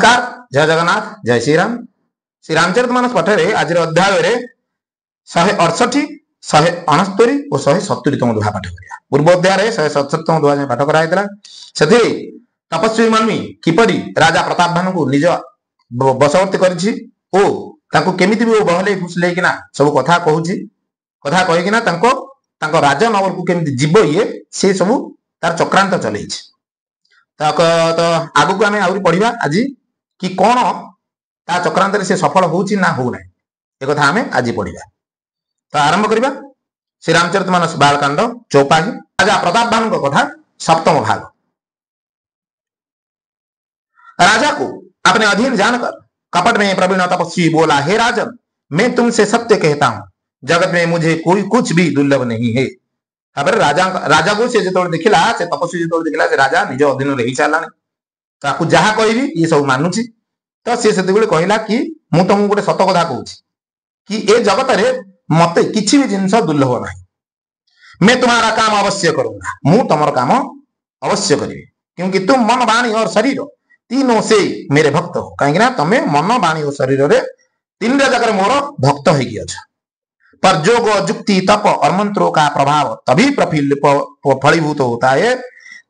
नमस्कार, जय जगन्नाथ, जय श्रीराम। श्री रामचरितमानस पाठरे आज अध्याय 168, 169 और 170तम दोहा पाठ करिया। पूर्व अध्याय 167तम दोहा पाठ कराइतला। सेथि तपस्वी मानवी किपरि राजा प्रताप भानु को निज बसवर्ती करिछि ओ तांको केमिति भी बहले फुसले किना सब कथा कहूछि, कथा कहि किना तांको राजा नगर को केमिति जीव ये से सब तार चक्रांत चलैछि। तो आगु को आमे आउरी पढिबा आज कि कोन ता चक्रांत रे से सफल होउछि ना हो नै, ए कथा आमे आज पढिबा। तो आरंभ करिबा श्री रामचरितमानस बालकांड चौपाही राजा प्रताप भानु को कथा सप्तम भाग। राजा को अपने अधीन जानकर कपट में प्रवीण तपस्वी बोला, हे राजन, मैं तुमसे सत्य कहता हूं, जगत में मुझे कोई कुछ भी दुर्लभ नहीं है। राजा को से जो देखिला से तपस्वी जो देखिला से राजा निज अधीन रही सारानी, ताकू जहा कहबी ये सब मानुची। तो से सेते कहला कि मु तुमको गोटे सत कथा कहूची कि ए जगत रे मते किछि भी जिंस दुर्लभ नहीं। मैं तुम्हारा काम अवश्य करूंगा, मु तुमर काम अवश्य करिवे, क्योंकि तुम मन वाणी और शरीर तीनों से मेरे भक्त हो। कहीं ना तमे मन वाणी और शरीर रे तीन जगह मोर भक्त हो गया। पर जोग जुक्ति तप और मंत्रों का प्रभाव तभी फलीभूत होता है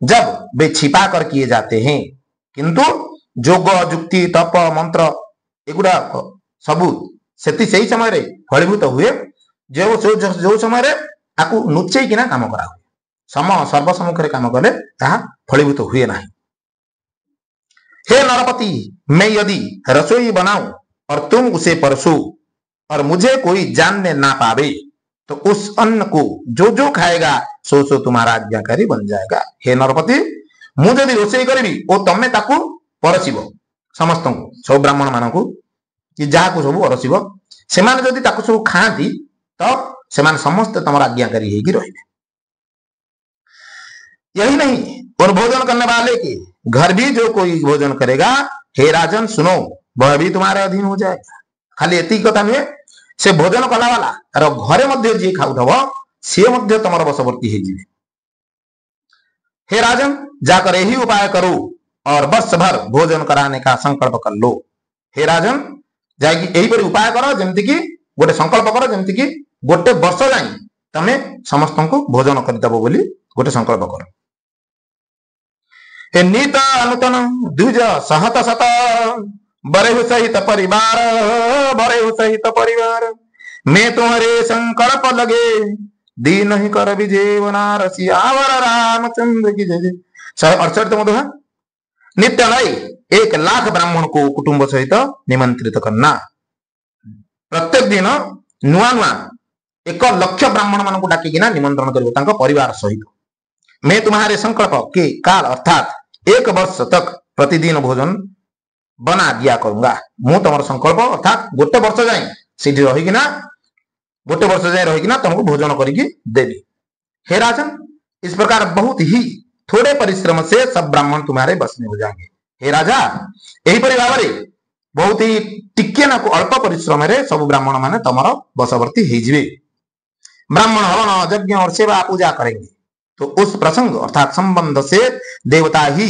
जब वे छिपा कर किए जाते हैं, किंतु जोग जुक्ति तप मंत्र एगुड़ा सबू से समय रे फलीभूत हुए जो समय रे आकु नुचई किना काम करा हुए। सम सर्व सम्मुख काम कले ताहा फलीभूत हुए नहीं। हे नरपति, मैं यदि रसोई बनाऊं और तुम उसे परसो और मुझे कोई जानने ना पावे तो उस अन्न को जो जो खाएगा सो सो तुम्हारा आज्ञाकारी बन जाएगा। हे नरपति, मु जदि रोषेई करी ओ तमे ताकू परसिब, समस्त सब ब्राह्मण मानकू कि जहा को सब परसिब, से माने जदि ताकू सब खाती तो से माने समस्त तुम आज्ञाकारी हेगी रहिबे। यही नहीं, और भोजन करने वाले के घर भी जो कोई भोजन करेगा, हे राजन सुनो, वह भी तुम्हारे अधीन हो जाएगा। खाली एति कथा नुहे, से भोजन कला वाला और घरे मध्य जी खाउथब से मध्य तुम बसवर्ती हे जिवे। हे राजन, जाकर यही उपाय करो और वर्ष भर भोजन कराने का संकल्प कर लो। हे राजन, जाकि यही पर उपाय करो जमती कि गोटे संकल्प करो जमती कि गोटे वर्ष जाई तमे समस्त को भोजन करदबो बोली गोटे संकल्प करो। हे नीत नूतन द्विज सहत सत बरे सहित परिवार, बरे सहित परिवार, मैं तुम्हारे संकल्प लगे दीन ही कर विजय सियावर रामचंद्र की जय। 168 दोहा। नित्य नई 1,00,000 ब्राह्मण को कुटुंब सहित निमंत्रित करना। प्रत्येक दिन नुआ नुआ 1,00,000 ब्राह्मण मान को डाकिना निमंत्रण कर परिवार सहित। मैं तुम्हारे संकल्प के काल अर्थात 1 वर्ष तक प्रतिदिन भोजन बना दिया करूंगा। मु तुम संकल्प अर्थात गोटे वर्ष जाए सीधी रहीकिना गोटे वर्ष जाए रहीकिना तुमको भोजन करके देवी। हे राजन, इस प्रकार बहुत ही थोड़े परिश्रम से सब ब्राह्मण तुम्हारे बस में हो जाएंगे। हे राजा, यही परि भाव में बहुत ही टिके ना को अल्प परिश्रम रे सब ब्राह्मण माने तमर बसवर्ती हो जिवे। ब्राह्मण हवन यज्ञ और सेवा पूजा करेंगे तो उस प्रसंग अर्थात संबंध से देवता भी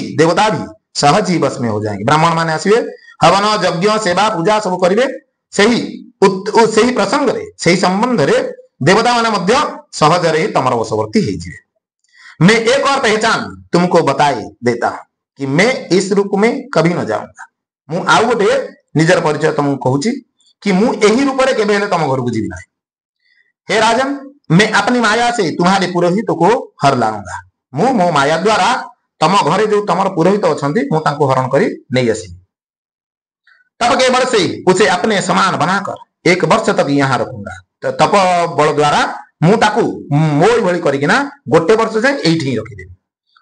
सहज ही बस में हो जाएंगे। ब्राह्मण माने आसवे हवन यज्ञ सेवा पूजा सब करिवे, सही प्रसंग रे सही संबंध रे देवता माने मध्य सहज रे तमर वशवर्ती हे जिवे। मैं एक और पहचान तुमको बताई देता हूं कि मैं इस रूप में कभी न जाऊंगा। मु आउ गोटे निजर परिचय तुमको कहूची कि मु एही रूप रे केबे तम घर को जीवी नाही। हे राजन, मैं अपनी माया से तुम्हारे पुरोहित को हर लाऊंगा। मु मो माया द्वारा तम घरे जो तमर पुरोहित अछंती मु तांको हरण करी नहीं आसी। तप के बल से उसे अपने समान बनाकर 1 वर्ष तक यहाँ रखूंगा। तो तप बल द्वारा मु ताकू मोई भली करिकिना गोटे वर्ष जाए एठी ही रखी देबी।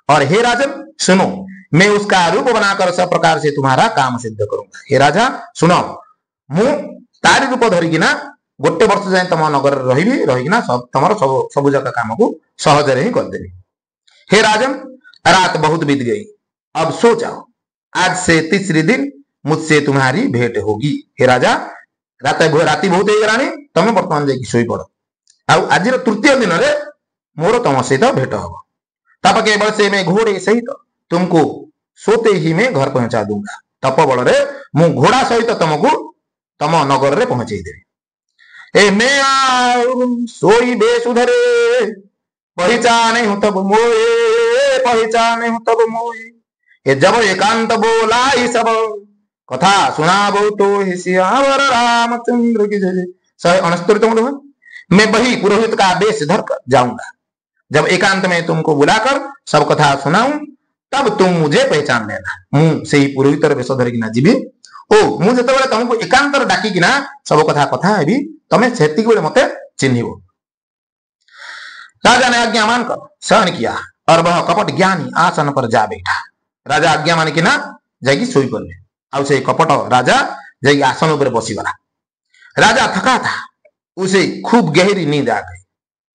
और हे राजन सुनो, मैं उसका रूप बनाकर सब प्रकार से तुम्हारा काम सिद्ध करूंगा। हे राजा सुनो, मु तारी रूप धरिकिना गोटे वर्ष जाए तम नगर रहीकिना सब तमर सब जगह काम को सहज रे ही कर देबी। हे राजन, रात बहुत बीत गई, अब सो जाओ। आज से तीसरे दिन मुझसे तुम्हारी भेंट होगी। हे राजा, राति बहुत हो गलानी, तमे वर्तमान जाई सोई पड़। आज तृतीय दिन रे मोर तम सहित भेंट हब। तब केवल से मैं घोड़े सहित तुमको सोते ही मैं घर पहुंचा दूंगा। तप बल मु घोड़ा सहित तुमको तम नगर रे पहुंचे देवी। ए मैं सोई बेसुधरे पहचाने हूं तब मोए, पहचाने हूं तब मोए। ये जब एकांत बोला ही सब कथा सुनाबो तो सियावर रामचंद्र की जय। 169 मैं वही पुरोहित का वेश धर कर जाऊंगा, जब एकांत में तुमको बुलाकर सब कथा सुनाऊं तब तुम मुझे पहचान लेना। मु से पुरोहित वेश धरिकिना जीवी ओ मु जतबेले तुमको एकांत डाकिकिना सब कथा कथा हेबी तमे सेतिक बेले मते चिन्हिबो। राजा ने आज्ञा मानकर सहन किया और वह कपट ज्ञानी आसन पर जा बैठा। राजा आज्ञा मान किना जाकी सोई पड़ले आउ से कपट राजा जाकी आसन ऊपर बसी गला। राजा थका था, उसे खूब गहरी नींद आ गई,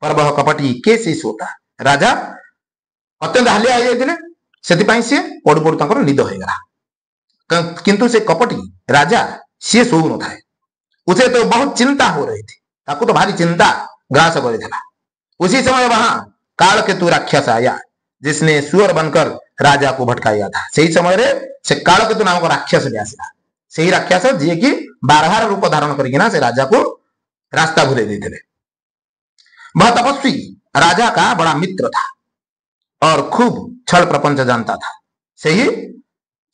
पर वह कपटी कैसे सोता। राजा अत्यंत हालिया हो जाइतिले, सेतिपाई से पडु पडु तंकर निद हो गला। किंतु से कपटी राजा सी सो न थाए, उसे तो बहुत चिंता हो रही थी, ताकू तो भारी चिंता ग्रास कर था। उसी समय वहां कालकेतु राक्षस आया, जिसने सुअर बनकर राजा को भटकाया था। सही समय रे से कालकेतु नामक राक्षस भी आसिला। सही राक्षस जी की बारहार रूप धारण करके से राजा को रास्ता भूले देते। वह तपस्वी राजा का बड़ा मित्र था और खूब छल प्रपंच जानता था। सही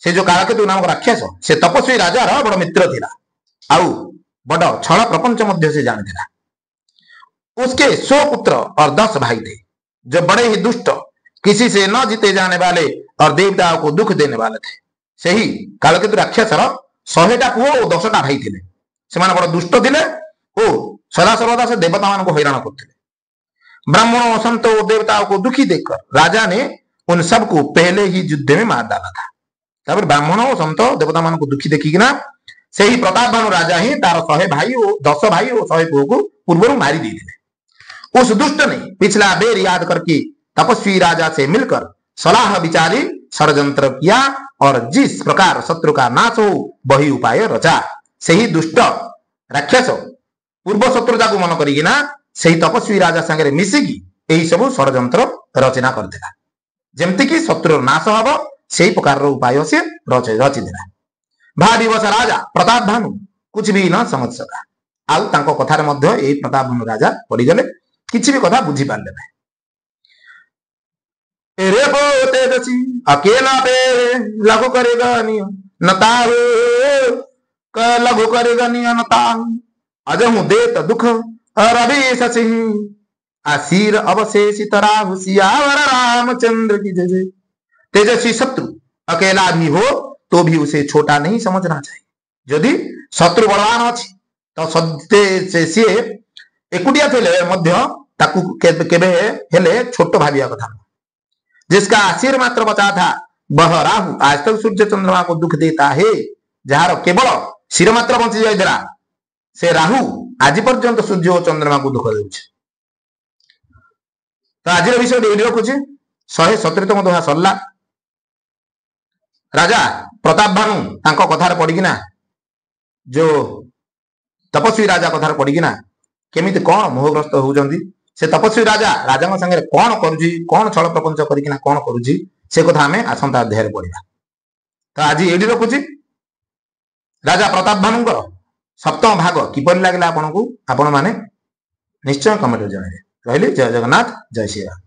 से जो कालकेतु नामक राक्षस से तपस्वी राजा रा बड़ा मित्र थिला आउ बड़ा छल प्रपंच मध्य से जानता। उसके 100 पुत्र और 10 भाई थे, जो बड़े ही दुष्ट, किसी से न जीते जाने वाले और देवताओं को दुख देने वाले थे। सही कालकेतु राक्षस 100टा पुओ और 10टा भाई थे। से बड़ा दुष्ट थे ओ सदा सर्वदा से देवता मान को हैरान करते। ब्राह्मणों संतों देवताओं को दुखी देखकर राजा ने उन सबको पहले ही युद्ध में मार डाला था। तब ब्राह्मणों संतों देवता मान को दुखी देखिकिना से ही प्रताप भानु राजा ही तार 100 भाई और 10 भाई और 100 पुओ को पूर्व मारी देते। उस दुष्ट ने पिछला बेर याद करके तपस्वी राजा से मिलकर सलाह विचारी षड्यंत्र किया और जिस प्रकार शत्रु का नाश हो वही उपाय रचा। से ही दुष्ट राक्षस पूर्व शत्रुता को मन करिकिना से तपस्वी राजा संगे मिसिकी यही सब षड्यंत्र रचना करथिला, जेमति कि शत्रु नाश हबो से प्रकार उपाय से रचिदेला। भादिवश राजा प्रताप भानु कुछ भी न समझ सका आउ तांको कथार मध्य एई प्रताप भानु राजा पड़ी गले, किछि भी कथा बुझी पारले नै। रे बो तेजसी अकेला पे लघु करेगा नियो नताहु क लघु करेगा नियो नताहु अजहु देत दुख रवि शशि आसीर अवशेषित राहु सियावर रामचंद्र की जय जय। तेजस्वी शत्रु अकेला भी हो तो भी उसे छोटा नहीं समझना चाहिए। यदि शत्रु बलवान अछि तो सत्य से सी एकुटिया थे मध्य ताकू केबे हेले छोट भाबिया कथा। जिसका सिर मात्र बचा था वह राहु आज तक सूर्य चंद्रमा को दुख देता है। जार केवल सिर मात्र बंची जाइला से राहु आज पर्यंत सूर्य और चंद्रमा को दुख दे। तो आज विषय वीडियो रखुचे 170तम दोहा सरला। राजा प्रताप भानु तांको कथार पड़िकिना जो तपस्वी राजा कथार पड़िकिना केमिति कौन मोहग्रस्त होउजंदी, से तपस्वी राजा राजा संगे कौन करुची, कौन छल प्रपंच करिकिना कौन करुची, से कथा हमें आसंता अध्याय पढ़िबा। तो आज एडी रखुची राजा प्रताप भानुंकर 7म भाग किपर लागला आपनकू, आपण माने निश्चय कमेंट जणाइबे। रहली जय जगन्नाथ, जय श्री राम।